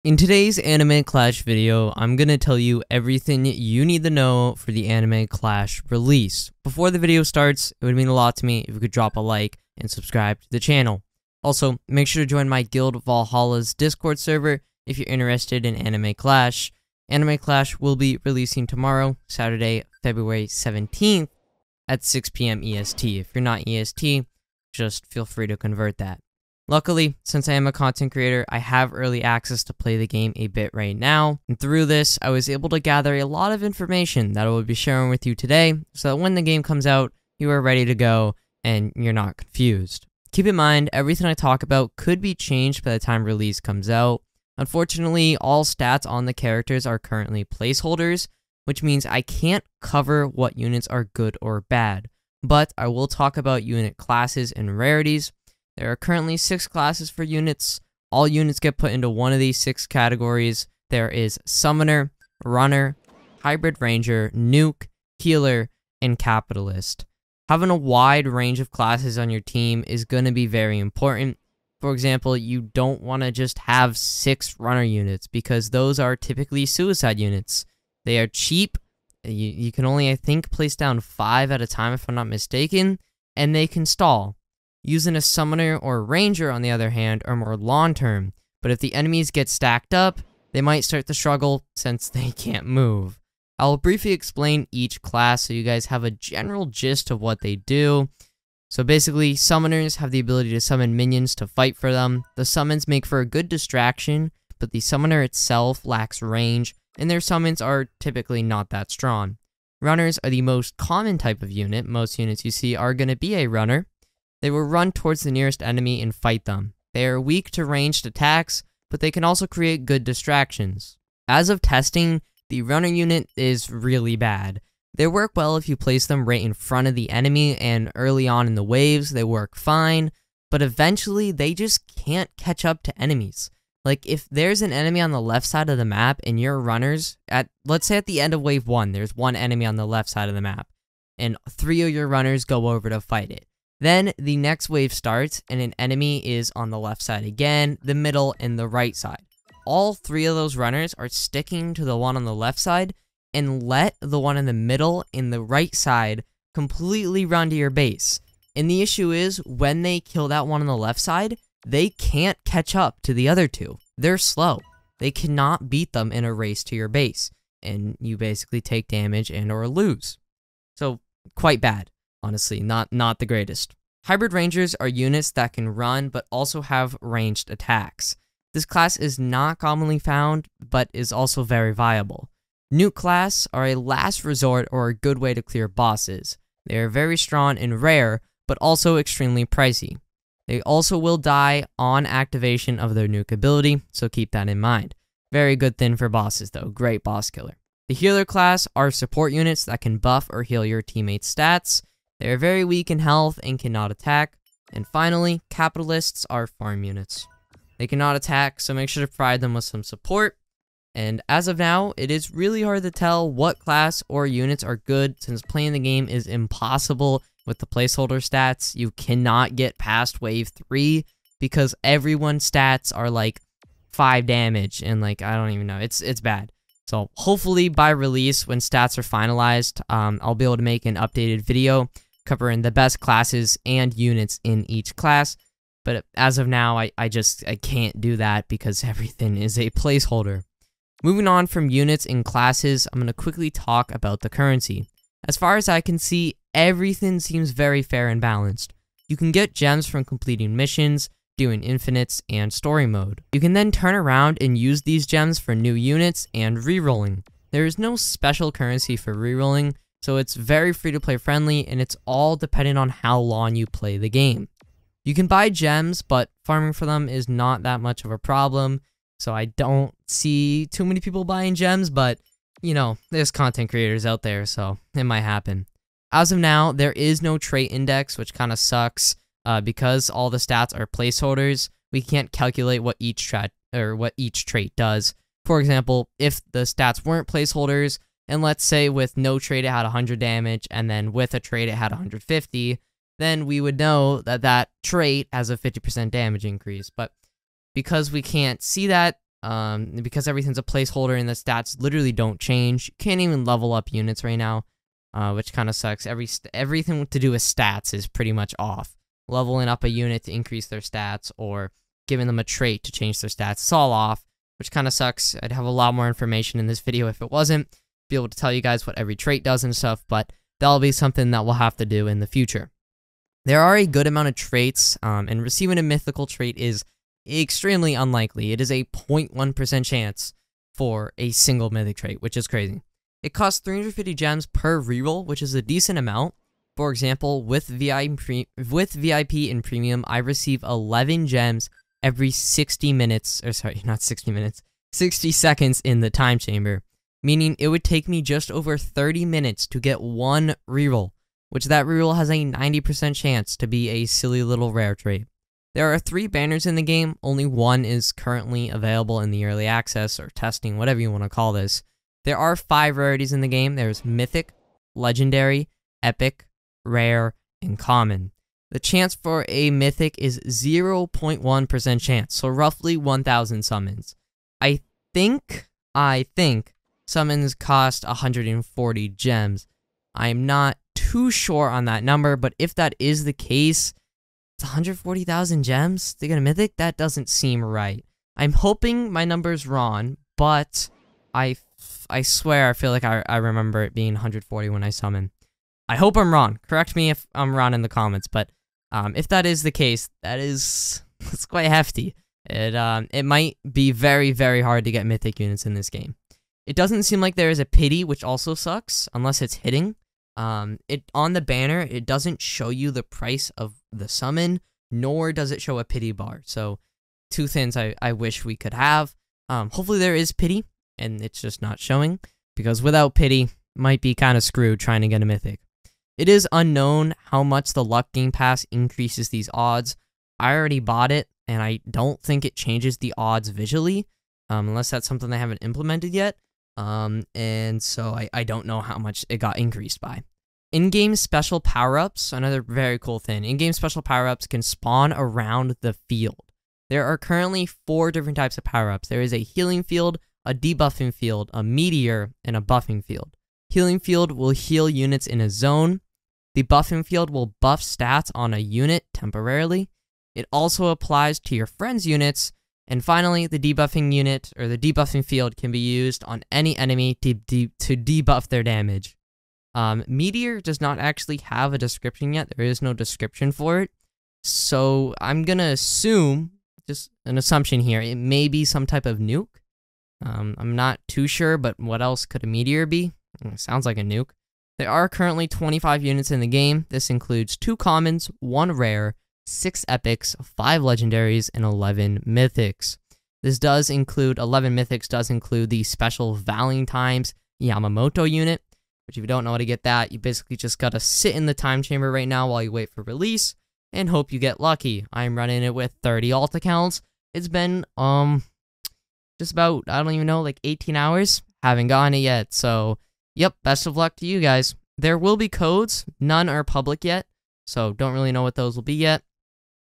In today's Anime Clash video, I'm gonna tell you everything you need to know for the Anime Clash release. Before the video starts, it would mean a lot to me if you could drop a like and subscribe to the channel. Also, make sure to join my guild Valhalla's Discord server if you're interested in Anime Clash. Anime Clash will be releasing tomorrow, Saturday, February 17th at 6 p.m. EST. If you're not EST, just feel free to convert that. Luckily, since I am a content creator, I have early access to play the game a bit right now, and through this, I was able to gather a lot of information that I will be sharing with you today, so that when the game comes out, you are ready to go, and you're not confused. Keep in mind, everything I talk about could be changed by the time release comes out. Unfortunately, all stats on the characters are currently placeholders, which means I can't cover what units are good or bad, but I will talk about unit classes and rarities. There are currently 6 classes for units. All units get put into one of these 6 categories. There is Summoner, Runner, Hybrid Ranger, Nuke, Healer, and Capitalist. Having a wide range of classes on your team is going to be very important. For example, you don't want to just have 6 Runner units because those are typically suicide units. They are cheap. You can only, I think, place down 5 at a time if I'm not mistaken, and they can stall. Using a Summoner or Ranger, on the other hand, are more long-term, but if the enemies get stacked up, they might start to struggle since they can't move. I will briefly explain each class so you guys have a general gist of what they do. So basically, Summoners have the ability to summon minions to fight for them. The summons make for a good distraction, but the Summoner itself lacks range, and their summons are typically not that strong. Runners are the most common type of unit. Most units you see are going to be a Runner. They will run towards the nearest enemy and fight them. They are weak to ranged attacks, but they can also create good distractions. As of testing, the Runner unit is really bad. They work well if you place them right in front of the enemy, and early on in the waves, they work fine, but eventually, they just can't catch up to enemies. Like, if there's an enemy on the left side of the map, and your runners, let's say at the end of wave 1, there's one enemy on the left side of the map, and 3 of your runners go over to fight it. Then the next wave starts, and an enemy is on the left side again, the middle, and the right side. All 3 of those runners are sticking to the one on the left side, and let the one in the middle and the right side completely run to your base. And the issue is, when they kill that one on the left side, they can't catch up to the other 2. They're slow. They cannot beat them in a race to your base, and you basically take damage and or lose. So, quite bad. Honestly, not the greatest. Hybrid Rangers are units that can run, but also have ranged attacks. This class is not commonly found, but is also very viable. Nuke class are a last resort or a good way to clear bosses. They are very strong and rare, but also extremely pricey. They also will die on activation of their nuke ability, so keep that in mind. Very good thing for bosses though, great boss killer. The Healer class are support units that can buff or heal your teammates' stats. They are very weak in health and cannot attack. And finally, Capitalists are farm units. They cannot attack, so make sure to provide them with some support. And as of now, it is really hard to tell what class or units are good since playing the game is impossible with the placeholder stats. You cannot get past wave 3 because everyone's stats are like 5 damage and like, I don't even know, it's bad. So hopefully by release, when stats are finalized, I'll be able to make an updated video covering the best classes and units in each class. But as of now, I can't do that because everything is a placeholder. Moving on from units and classes, I'm going to quickly talk about the currency. As far as I can see, everything seems very fair and balanced. You can get gems from completing missions, doing infinites, and story mode. You can then turn around and use these gems for new units and rerolling. There is no special currency for rerolling, so it's very free-to-play friendly, and it's all dependent on how long you play the game. You can buy gems, but farming for them is not that much of a problem, so I don't see too many people buying gems, but, you know, there's content creators out there, so it might happen. As of now, there is no trait index, which kind of sucks. Because all the stats are placeholders, we can't calculate what each trait does. For example, if the stats weren't placeholders, and let's say with no trait it had 100 damage, and then with a trait it had 150, then we would know that that trait has a 50% damage increase. But because we can't see that, because everything's a placeholder and the stats literally don't change. You can't even level up units right now, which kind of sucks. Everything to do with stats is pretty much off. Leveling up a unit to increase their stats or giving them a trait to change their stats, it's all off, which kind of sucks. I'd have a lot more information in this video if it wasn't. Be able to tell you guys what every trait does and stuff, but that'll be something that we'll have to do in the future. There are a good amount of traits, and receiving a mythical trait is extremely unlikely. It is a 0.1% chance for a single mythic trait, which is crazy. It costs 350 gems per reroll, which is a decent amount. For example, with VIP and Premium, I receive 11 gems every 60 minutes, or sorry, not 60 minutes, 60 seconds in the time chamber, meaning it would take me just over 30 minutes to get one reroll, which that reroll has a 90% chance to be a silly little rare trait. There are 3 banners in the game, only one is currently available in the early access or testing, whatever you want to call this. There are 5 rarities in the game. There's Mythic, Legendary, Epic, Rare, and Common. The chance for a Mythic is 0.1% chance, so roughly 1,000 summons. I think summons cost 140 gems. I'm not too sure on that number, but if that is the case, it's 140,000 gems to get a Mythic? That doesn't seem right. I'm hoping my number's wrong, but I swear I feel like I remember it being 140 when I summon. I hope I'm wrong. Correct me if I'm wrong in the comments, but if that is the case, it's quite hefty. It might be very, very hard to get mythic units in this game. It doesn't seem like there is a pity, which also sucks, unless it's hitting. On the banner, it doesn't show you the price of the summon, nor does it show a pity bar. So, 2 things I wish we could have. Hopefully there is pity, and it's just not showing, because without pity, might be kind of screwed trying to get a mythic. It is unknown how much the Luck Game Pass increases these odds. I already bought it, and I don't think it changes the odds visually, unless that's something they haven't implemented yet. And so I don't know how much it got increased by. In-game special power-ups, another very cool thing. In-game special power-ups can spawn around the field. There are currently 4 different types of power-ups. There is a healing field, a debuffing field, a meteor, and a buffing field. Healing field will heal units in a zone. The buffing field will buff stats on a unit temporarily. It also applies to your friend's units. And finally, the debuffing unit, or the debuffing field, can be used on any enemy to debuff their damage. Meteor does not actually have a description yet. There is no description for it. So I'm going to assume, just an assumption here, it may be some type of nuke. I'm not too sure, but what else could a meteor be? It sounds like a nuke. There are currently 25 units in the game. This includes 2 commons, 1 rare, 6 epics, 5 legendaries, and 11 mythics. This does include, 11 mythics does include the special Valentine's Yamamoto unit, which if you don't know how to get that, you basically just gotta sit in the time chamber right now while you wait for release, and hope you get lucky. I'm running it with 30 alt accounts. It's been, just about, I don't even know, like 18 hours. Haven't gotten it yet, so, yep, best of luck to you guys. There will be codes. None are public yet, so don't really know what those will be yet.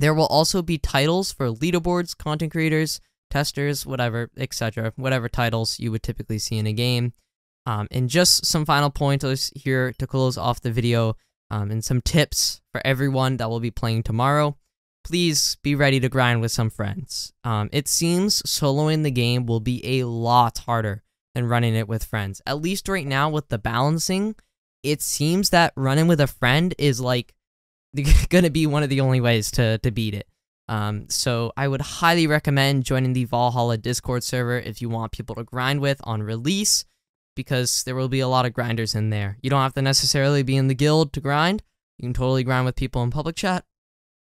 There will also be titles for leaderboards, content creators, testers, whatever, etc. Whatever titles you would typically see in a game. And just some final pointers here to close off the video, and some tips for everyone that will be playing tomorrow. Please be ready to grind with some friends. It seems soloing the game will be a lot harder than running it with friends. At least right now with the balancing, it seems that running with a friend is like gonna be one of the only ways to beat it. So I would highly recommend joining the Valhalla Discord server if you want people to grind with on release, because there will be a lot of grinders in there. You don't have to necessarily be in the guild to grind. You can totally grind with people in public chat.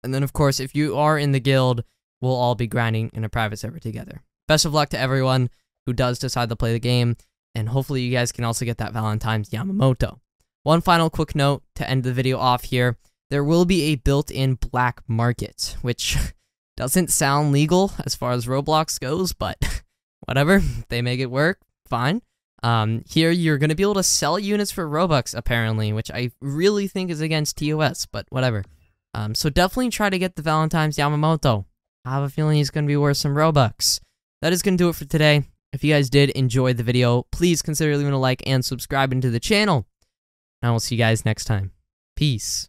And then, of course, if you are in the guild, we'll all be grinding in a private server together. Best of luck to everyone who does decide to play the game, and hopefully you guys can also get that Valentine's Yamamoto. One final quick note to end the video off here. There will be a built-in black market, which doesn't sound legal as far as Roblox goes, but whatever. They make it work, fine. Here you're going to be able to sell units for Robux, apparently, which I really think is against TOS, but whatever. So definitely try to get the Valentine's Yamamoto. I have a feeling he's going to be worth some Robux. that is going to do it for today. If you guys did enjoy the video, please consider leaving a like and subscribing to the channel. And I will see you guys next time. Peace.